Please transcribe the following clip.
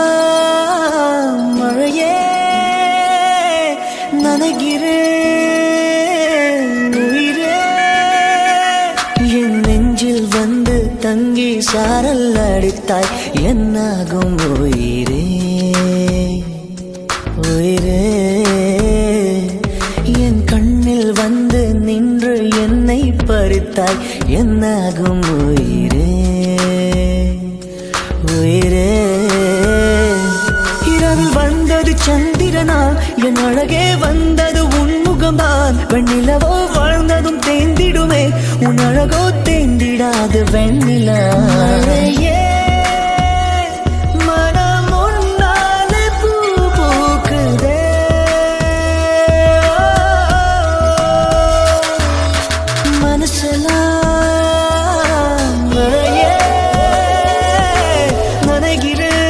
மனசெல்லாம் மழையே நனைகிறேன் உயிரே என் நெஞ்சில் வந்து தங்கி சாரல் அடித்தாய் என்னாகும் உயிரே உயிரே என் கண்ணில் வந்து நின்று என்னை பறித்தாய் என்னாகும் உயிரே உயிரே இரவில் வந்தது சந்திரனா என் அழகே வந்தது உன்முகம்தான் வெண்ணிலவோ வாழ்ந்ததும் தேந்திடுமே உன் அழகோ தேந்திடாது வெண்ணிலா மனம் உன்னாலே பூ பூக்குதே மனசெல்லாம் மழையே நனைகிறேன்